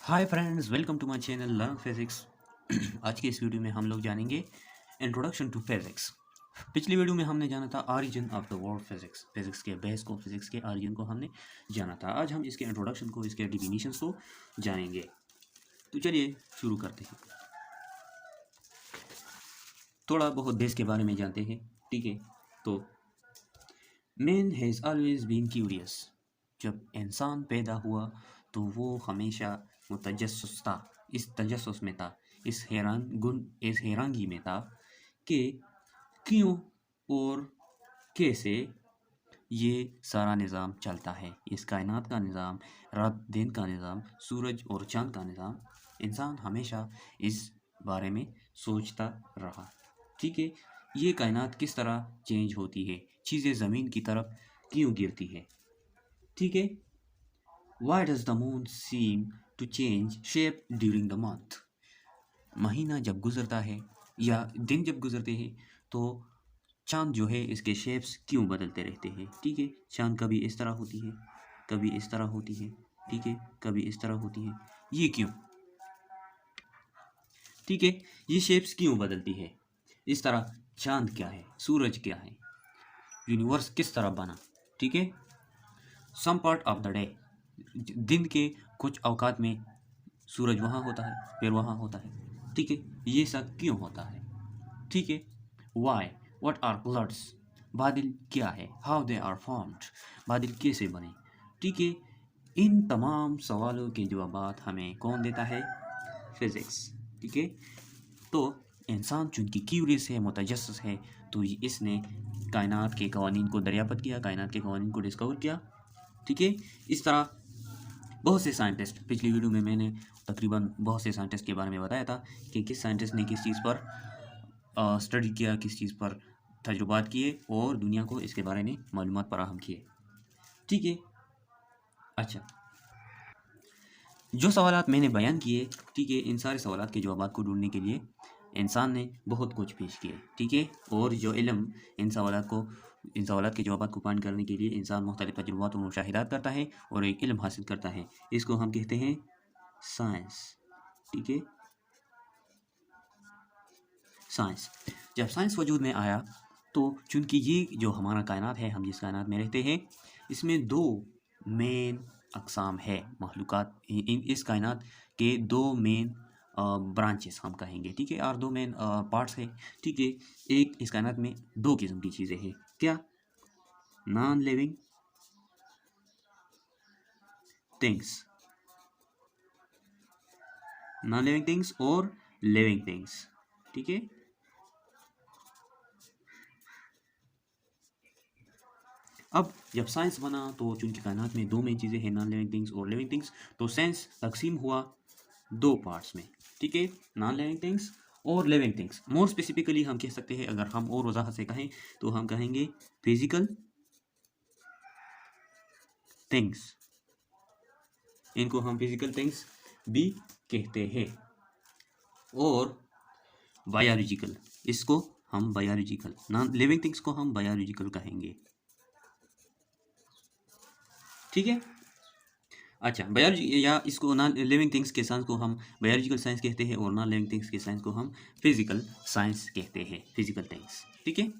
Hi friends, welcome to my channel learn physics. आज के इस वीडियो में हम लोग जानेंगे इंट्रोडक्शन टू फिजिक्स। पिछली वीडियो में हमने जाना था origin of the world physics, physics के बेस को, फिजिक्स के ऑरिजिन को हमने जाना था। आज हम इसके इंट्रोडक्शन को, इसके डिफिनीशंस को जानेंगे। तो चलिए शुरू करते हैं। थोड़ा बहुत बेस के बारे में जानते हैं, ठीक है। तो man has always been curious. जब इंसान पैदा हुआ तो वो हमेशा मुतजस्सिस था, इस तजस्सुस में था, इस हैरानगी में था कि क्यों और कैसे ये सारा निज़ाम चलता है, इस कायनात का निज़ाम, रात दिन का निज़ाम, सूरज और चाँद का निज़ाम। इंसान हमेशा इस बारे में सोचता रहा, ठीक है। ये कायनात किस तरह चेंज होती है, चीज़ें ज़मीन की तरफ क्यों गिरती है, ठीक है। Why does the moon seem to change shape during the month. महीना जब गुजरता है या दिन जब गुजरते हैं तो चाँद जो है इसके शेप्स क्यों बदलते रहते हैं, ठीक है। चाँद कभी इस तरह होती है, कभी इस तरह होती है, ठीक है, कभी इस तरह होती है। ये क्यों, ठीक है। ये शेप्स क्यों बदलती है इस तरह। चाँद क्या है, सूरज क्या है, यूनिवर्स किस तरह बना, ठीक है। Some part of the day, दिन के कुछ अवकात में सूरज वहाँ होता है, फिर वहाँ होता है, ठीक है। ये सब क्यों होता है, ठीक है। वाई, व्हाट आर क्लाउड्स, बादल क्या है, हाउ दे आर फॉर्म्ड, बादल कैसे बने, ठीक है। इन तमाम सवालों के जवाब हमें कौन देता है, फिज़िक्स, ठीक है। तो इंसान चूंकि क्यूरियस है, मुतजस्सिस है, तो इसने कायनात के कवानीन को दरियाफ्त किया, कायनात के कवानीन को डिस्कवर किया, ठीक है। इस तरह बहुत से साइंटिस्ट, पिछली वीडियो में मैंने तकरीबन बहुत से साइंटिस्ट के बारे में बताया था कि किस साइंटिस्ट ने किस चीज़ पर स्टडी किया, किस चीज़ पर तजुर्बात किए और दुनिया को इसके बारे में मालूमात फराहम किए, ठीक है। अच्छा, जो सवालात मैंने बयान किए, ठीक है, इन सारे सवालात के जवाबात को ढूंढने के लिए इंसान ने बहुत कुछ पेश किए, ठीक है। और जो इल्म इन सवालात के जवाबात को फाइंड करने के लिए इंसान मुख्तलिफ तजुर्बात और मुशाहिदात करता है और एक इल्म हासिल करता है, इसको हम कहते हैं साइंस, ठीक है, साइंस। जब साइंस वजूद में आया तो चूंकि ये जो हमारा कायनात है, हम जिस कायनात में रहते हैं, इसमें दो मेन अक़साम है मखलूक़ात। इस कायनात के दो मेन ब्रांचेस हम कहेंगे, ठीक है, और दो मेन पार्ट्स है, ठीक है। एक इस कायनात में दो किस्म की चीज़ें हैं, क्या, non living things, non living things और लिविंग थिंग्स, ठीक है। अब जब साइंस बना तो चूंकि कायनात में दो मेन चीज़ें हैं, नॉन लिविंग थिंग्स और लिविंग थिंग्स, तो साइंस तकसीम हुआ दो पार्ट्स में, ठीक है, नॉन लिविंग थिंग्स और लिविंग थिंग्स। मोर स्पेसिफिकली हम कह सकते हैं, अगर हम और वजाहत से कहें तो हम कहेंगे फिजिकल थिंग्स, इनको हम फिजिकल थिंग्स भी कहते हैं, और बायोलॉजिकल, इसको हम बायोलॉजिकल, नॉन लिविंग थिंग्स को हम बायोलॉजिकल कहेंगे, ठीक है। अच्छा, बायोलॉजी या इसको नॉन लिविंग थिंग्स के साइंस को हम बायोलॉजिकल साइंस कहते हैं और नॉन लिविंग थिंग्स के साइंस को हम फिजिकल साइंस कहते हैं, फिजिकल थिंग्स, ठीक है।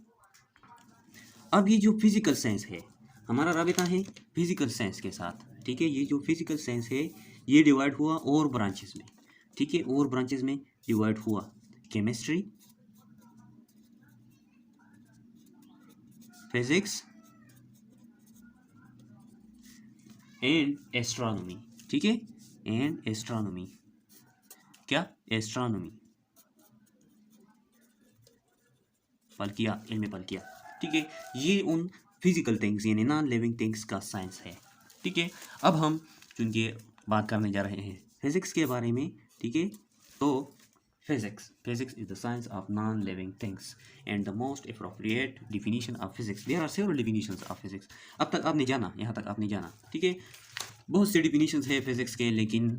अब ये जो फिजिकल साइंस है, हमारा राबिता है फिजिकल साइंस के साथ, ठीक है। ये जो फिजिकल साइंस है ये डिवाइड हुआ और ब्रांचेस में, ठीक है, और ब्रांचेस में डिवाइड हुआ केमिस्ट्री, फिजिक्स एंड एस्ट्रोनॉमी, ठीक है, एंड एस्ट्रोनॉमी, क्या, एस्ट्रोनॉमी, फल्किया, इल्म फल्किया, ठीक है। ये उन फिजिकल थिंग्स यानी नॉन लिविंग थिंग्स का साइंस है, ठीक है। अब हम चूंकि बात करने जा रहे हैं फिजिक्स के बारे में, ठीक है। तो physics is the science of non living things and the most appropriate definition of physics. There are several definitions of physics. अब तक आपने जाना, यहाँ तक आपने जाना, ठीक है। बहुत से डिफिनीशंस है फिजिक्स के, लेकिन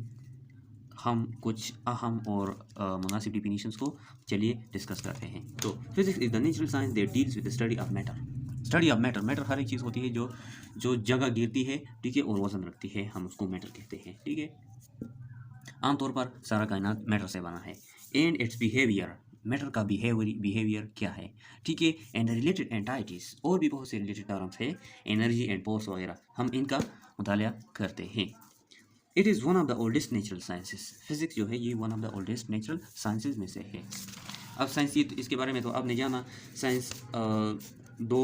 हम कुछ अहम और मुनासिब डिफिनीशंस को चलिए डिस्कस करते हैं। तो physics is the natural science that deals with the study of matter, study of matter. Matter हर एक चीज़ होती है जो जगह गिरती है, ठीक है, और वजन रखती है, हम उसको मैटर कहते हैं, ठीक है। आमतौर पर सारा कायनात मैटर से बना है। एंड इट्स बिहेवियर, मैटर का बिहेवियर क्या है, ठीक है। एंड रिलेटेड एंटाइटीज, और भी बहुत से रिलेटेड टर्म्स है, एनर्जी एंड फोर्स वगैरह, हम इनका मुतालिया करते हैं। It is one of the oldest natural sciences, physics जो है ये one of the oldest natural sciences में से है। अब साइंस, ये इसके बारे में तो आपने जाना, साइंस दो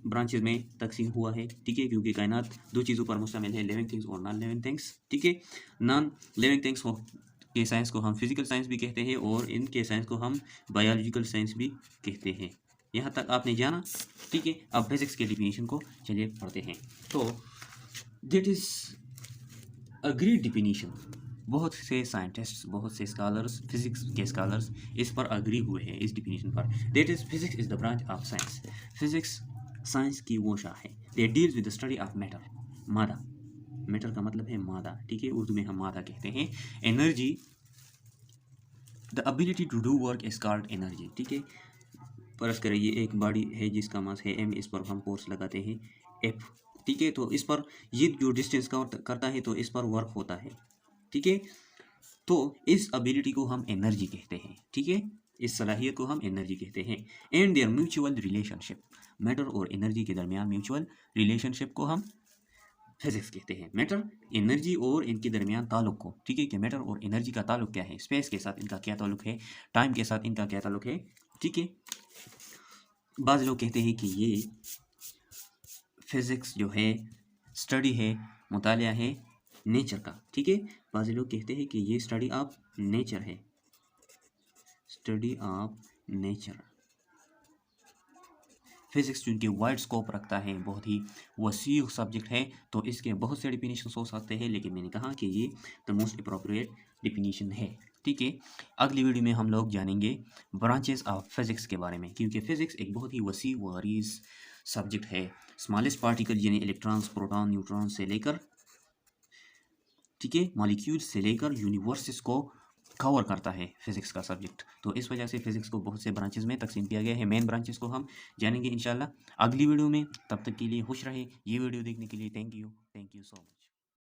ब्रांचेज में तकसीम हुआ है, ठीक है, क्योंकि कायनात दो चीज़ों पर मुश्तमिल है, लिविंग थिंग्स और नॉन लिविंग थिंग्स, ठीक है। नॉन लिविंग थिंग्स को के साइंस को हम फिजिकल साइंस भी कहते हैं, और इनके साइंस को हम बायोलॉजिकल साइंस भी कहते हैं। यहाँ तक आपने जाना, ठीक है। अब फिजिक्स के डिफिनीशन को चलिए पढ़ते हैं। तो that is a great definition, बहुत से साइंटिस्ट्स, बहुत से स्कॉलर्स, फिजिक्स के स्कॉलर्स इस पर अग्री हुए हैं, इस डिफिनीशन पर। That is physics is the branch of science, physics science की वो शाख है। They deals with the study of matter, मादा, मैटर का मतलब है मादा, ठीक है, उर्दू में हम मादा कहते हैं। Energy, the ability to do work is called energy, ठीक है। फर्ज करें ये एक बॉडी है जिसका मास है m, इस पर हम फोर्स लगाते हैं F, ठीक है। तो इस पर ये जो डिस्टेंस कवर करता है तो इस पर वर्क होता है, ठीक है। तो इस एबिलिटी को हम एनर्जी कहते हैं, ठीक है, इस सलाहियत को हम एनर्जी कहते हैं। And there mutual relationship, matter और एनर्जी के दरमियान म्यूचुअल रिलेशनशिप को हम फिजिक्स कहते हैं। मैटर, एनर्जी और इनके दरमियान ताल्लुक को, ठीक है, कि मैटर और एनर्जी का ताल्लुक क्या है, स्पेस के साथ इनका क्या ताल्लुक है, टाइम के साथ इनका क्या ताल्लुक है, ठीक है। बाज़ लोग कहते हैं कि ये फिज़िक्स जो है स्टडी है, मुतालिया है नेचर का, ठीक है। बाज़ लोग कहते हैं कि ये स्टडी ऑफ नेचर है, स्टडी ऑफ नेचर। फिज़िक्स चूँकि वाइड स्कोप रखता है, बहुत ही वसीह सब्जेक्ट है, तो इसके बहुत से डिफिनीशन हो सकते हैं, लेकिन मैंने कहा कि ये द मोस्ट अप्रोप्रिएट डिफिनीशन है, ठीक है। अगली वीडियो में हम लोग जानेंगे ब्रांचेस ऑफ फिज़िक्स के बारे में, क्योंकि फ़िज़िक्स एक बहुत ही वसीह व गलीज़ सब्जेक्ट है। स्मॉलेस्ट पार्टिकल यानी इलेक्ट्रॉन्स, प्रोटॉन, न्यूट्रॉन से लेकर, ठीक है, मॉलिक्यूल्स से लेकर यूनिवर्सेस को कवर करता है फिज़िक्स का सब्जेक्ट। तो इस वजह से फिज़िक्स को बहुत से ब्रांचेस में तकसीम किया गया है। मेन ब्रांचेस को हम जानेंगे इंशाल्लाह अगली वीडियो में। तब तक के लिए खुश रहे। ये वीडियो देखने के लिए थैंक यू सो मच।